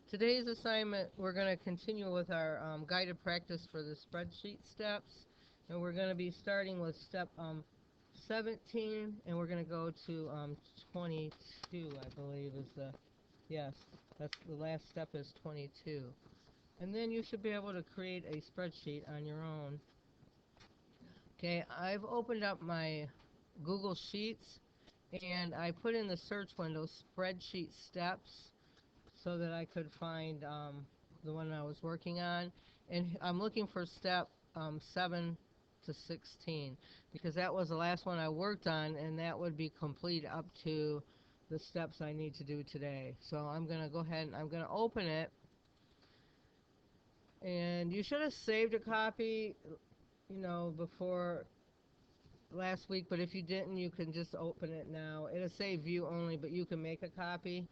Today's assignment, we're going to continue with our guided practice for the spreadsheet steps. And we're going to be starting with step 17, and we're going to go to 22, I believe is the, yes, that's the last step is 22. And then you should be able to create a spreadsheet on your own. Okay, I've opened up my Google Sheets, and I put in the search window spreadsheet steps so that I could find the one I was working on. And I'm looking for step 7 to 16 because that was the last one I worked on, and that would be complete up to the steps I need to do today. So I'm going to go ahead and I'm going to open it. And you should have saved a copy, before last week, but if you didn't, you can just open it now. It'll say view only, but you can make a copy.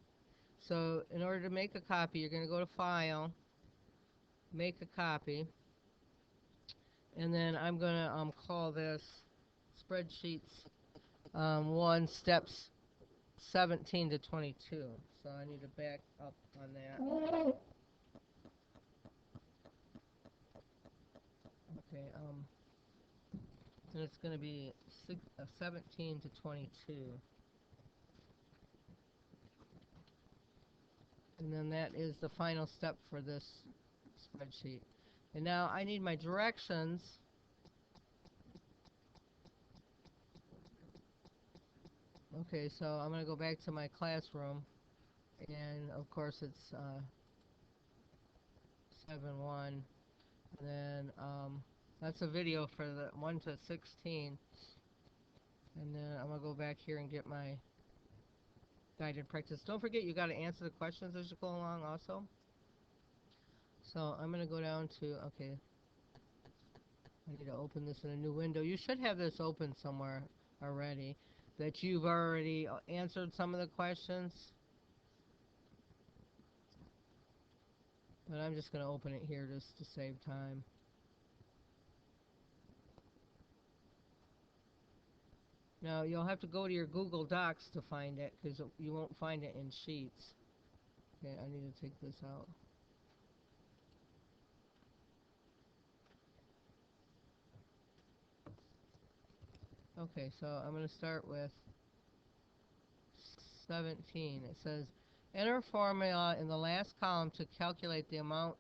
So in order to make a copy, you're going to go to File, Make a Copy, and then I'm going to call this Spreadsheets 1 Steps 17 to 22. So I need to back up on that. Okay, and it's going to be 17 to 22. And then that is the final step for this spreadsheet. And now I need my directions. Okay, so I'm going to go back to my classroom, and of course it's 7-1, and then that's a video for the 1 to 16, and then I'm going to go back here and get my guided practice. Don't forget you got to answer the questions as you go along also. So I'm going to go down to, okay, I need to open this in a new window. You should have this open somewhere already, that you've already answered some of the questions. But I'm just going to open it here just to save time. Now, you'll have to go to your Google Docs to find it, because you won't find it in Sheets. Okay, I need to take this out. Okay, so I'm going to start with 17. It says, enter a formula in the last column to calculate the amount,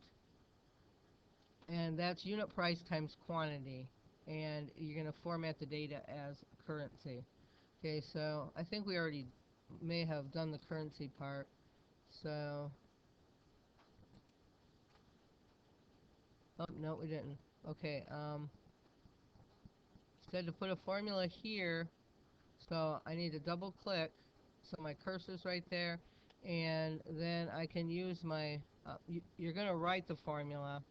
and that's unit price times quantity. And you're going to format the data as currency. Okay, so I think we already may have done the currency part. So, oh, no, we didn't. Okay, said to put a formula here, so I need to double click, so my cursor's right there, and then I can use my, you're going to write the formula,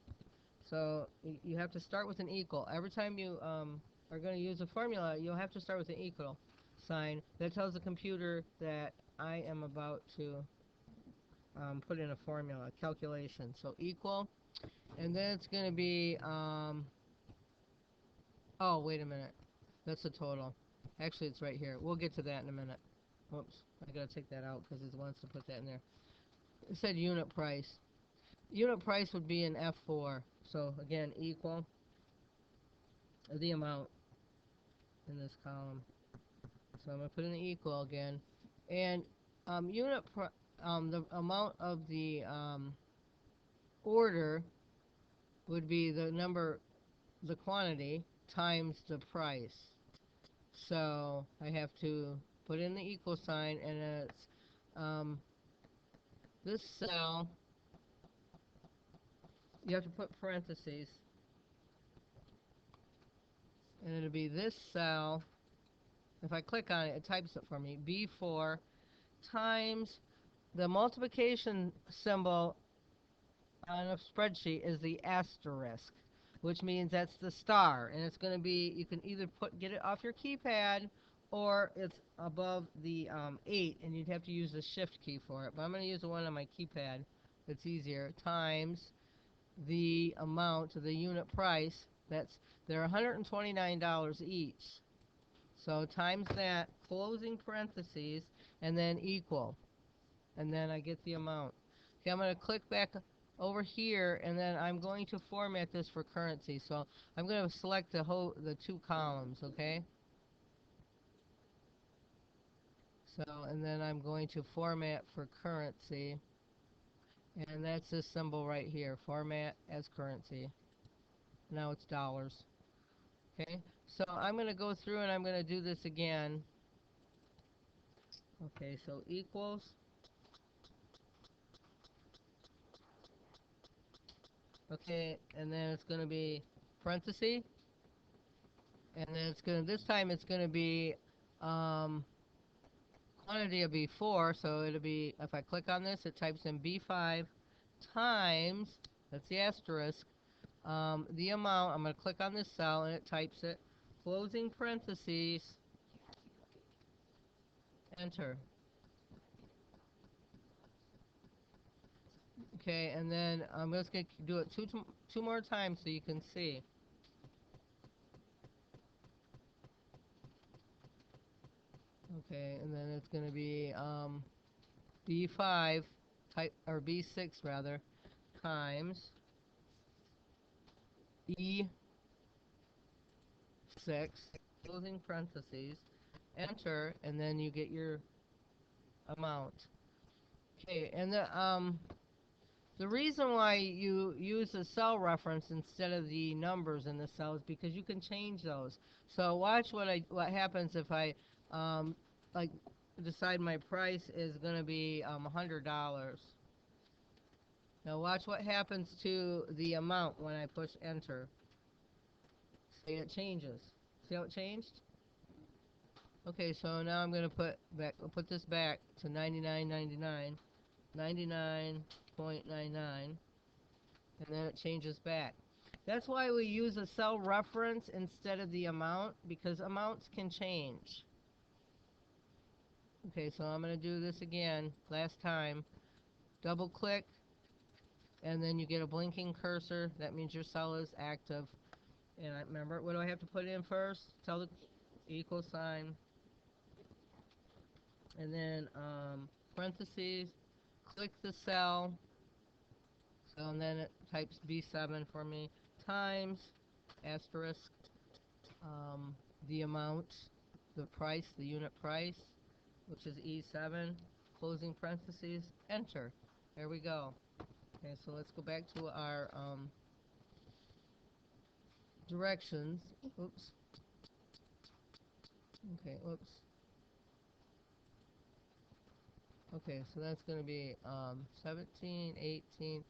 so you have to start with an equal. Every time you are going to use a formula, you'll have to start with an equal sign. That tells the computer that I am about to put in a formula, calculation. So equal, and then it's going to be, oh, wait a minute. That's the total. Actually, it's right here. We'll get to that in a minute. Whoops. I gotta take that out because it wants to put that in there. It said unit price. Unit price would be in F4. So, again, equal the amount in this column. So I'm going to put in the equal again. And the amount of the order would be the number, the quantity, times the price. So I have to put in the equal sign, and it's this cell, you have to put parentheses, and it'll be this cell. If I click on it, it types it for me. B4 times the multiplication symbol on a spreadsheet is the asterisk, which means that's the star, and it's going to be, you can either get it off your keypad, or it's above the 8, and you'd have to use the shift key for it, but I'm going to use the one on my keypad. It's easier. Times the amount, the unit price, they're $129 each, so times that, closing parentheses, and then equal, and then I get the amount. Okay, I'm going to click back over here, and then I'm going to format this for currency. So I'm going to select the two columns, okay? So, and then I'm going to format for currency, and that's this symbol right here, format as currency. Now it's dollars. Okay, so I'm going to go through and I'm going to do this again. Okay, so equals. Okay, and then it's going to be parenthesis, and then it's going to, this time it's going to be quantity of B4, so it'll be, if I click on this, it types in B5 times, that's the asterisk, the amount. I'm going to click on this cell and it types it, closing parentheses, enter. Okay, and then I'm just going to do it two more times so you can see. Okay, and then it's going to be B5 type, or B6 rather, times E6, closing parentheses, enter, and then you get your amount. Okay, and the reason why you use a cell reference instead of the numbers in the cell is because you can change those. So watch what happens if I like decide my price is going to be $100. Now watch what happens to the amount when I push enter. See, it changes. See how it changed? Okay, so now I'm going to put this back to 99.99, 99.99, and then it changes back. That's why we use a cell reference instead of the amount, because amounts can change. Okay, so I'm going to do this again, last time. Double click, and then you get a blinking cursor. That means your cell is active. And I remember, what do I have to put in first? Tell the equal sign. And then parentheses, click the cell. So, and then it types B7 for me, times, asterisk, the amount, the price, the unit price, which is E7, closing parentheses, enter. There we go. Okay, so let's go back to our directions. Oops. Okay, oops. Okay, so that's going to be 17, 18.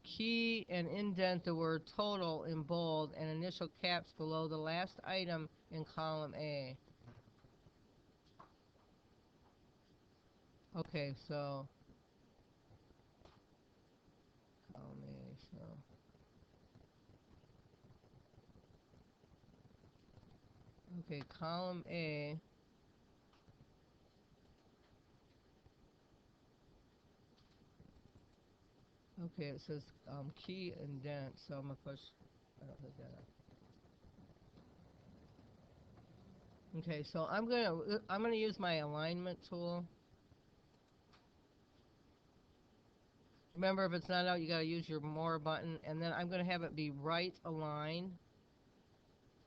Key and indent the word total in bold and initial caps below the last item in column A. Okay, so column A, so okay, column A. Okay, it says key indent, so I'm gonna push. I don't think that. Okay, so I'm gonna use my alignment tool. Remember, if it's not out, you gotta use your more button, and then I'm gonna have it be right aligned.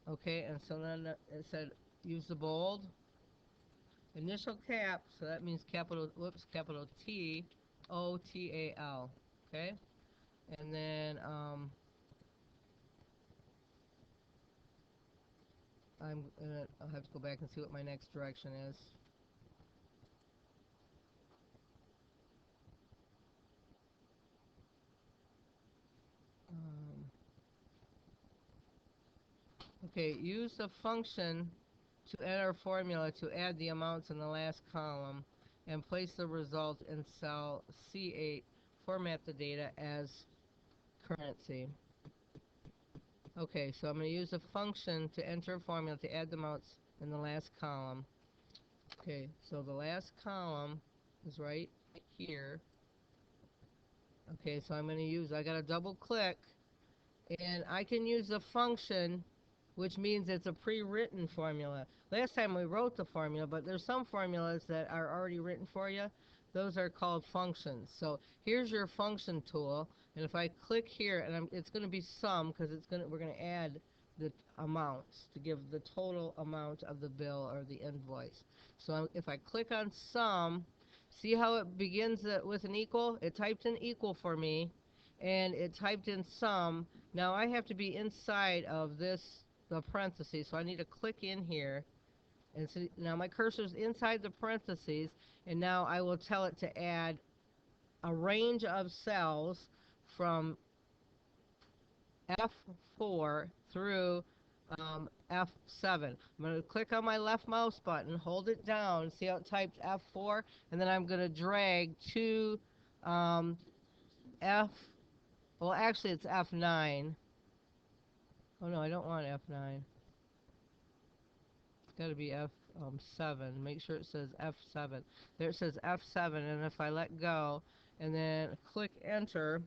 Okay, and so then it said use the bold initial cap, so that means capital T O T A L. Okay, and then I'll have to go back and see what my next direction is. Um, okay, use the function to enter formula to add the amounts in the last column and place the result in cell C8. Format the data as currency. Okay, so I'm going to use a function to enter a formula to add the amounts in the last column. Okay, so the last column is right here. Okay, so I'm going to I got to double click, and I can use a function, which means it's a pre-written formula. Last time we wrote the formula, but there's some formulas that are already written for you. those are called functions. So here's your function tool, and if I click here, and it's going to be sum because we're going to add the amounts to give the total amount of the bill or the invoice. So if I click on sum, see how it begins with an equal? It typed in equal for me, and it typed in sum. Now I have to be inside of the parentheses, so I need to click in here. And so now my cursor's inside the parentheses, and now I will tell it to add a range of cells from F4 through F7. I'm going to click on my left mouse button, hold it down, see how it typed F4, and then I'm going to drag to um, F, well actually it's F9. Oh no, I don't want F9. It's got to be F7. Make sure it says F7. There it says F7, and if I let go and then click enter,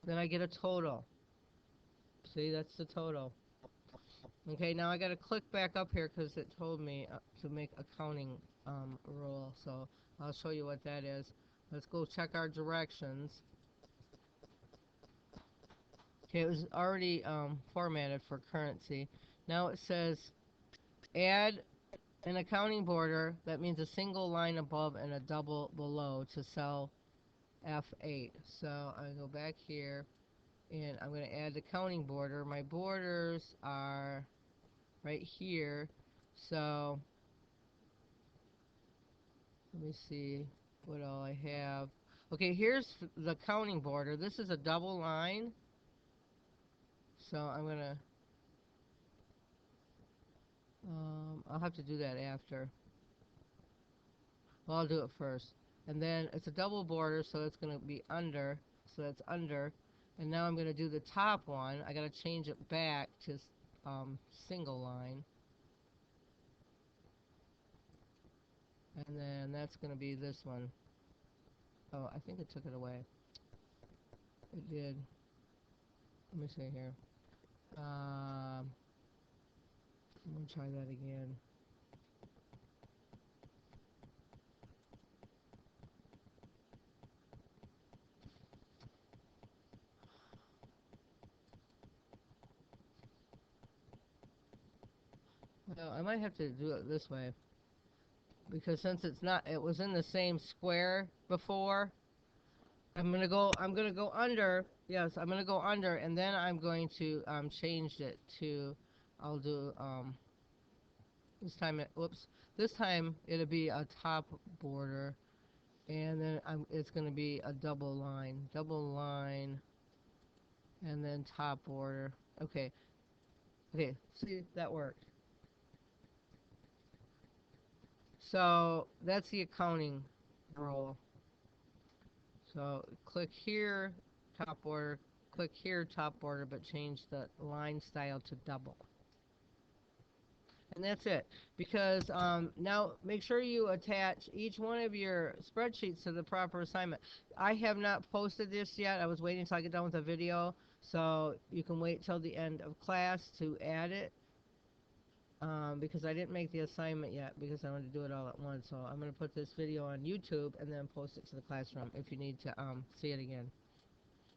then I get a total. See, that's the total. Okay, now I got to click back up here because it told me to make a counting rule. So I'll show you what that is. Let's go check our directions. Okay, it was already formatted for currency. Now it says add an accounting border. That means a single line above and a double below to cell F8. So I go back here and I'm going to add the counting border. My borders are right here. So let me see what all I have. Okay, here's the counting border. This is a double line. So I'm going to, I'll have to do that after. Well, I'll do it first. And then it's a double border, so it's going to be under. So that's under. And now I'm going to do the top one. I got to change it back to single line. And then that's going to be this one. Oh, I think it took it away. It did. Let me see here. I'm going to try that again. Well, I might have to do it this way. Because since it was in the same square before, I'm gonna go under, yes, I'm gonna go under, and then I'm going to, change it to, I'll do, this time it'll be a top border, and then it's gonna be a double line, and then top border. Okay, see, that worked. So, that's the accounting rule. So click here, top border, click here, top border, but change the line style to double. And that's it. Because now make sure you attach each one of your spreadsheets to the proper assignment. I have not posted this yet. I was waiting until I get done with the video. So you can wait till the end of class to add it. Because I didn't make the assignment yet because I wanted to do it all at once. So I'm going to put this video on YouTube and then post it to the classroom if you need to see it again.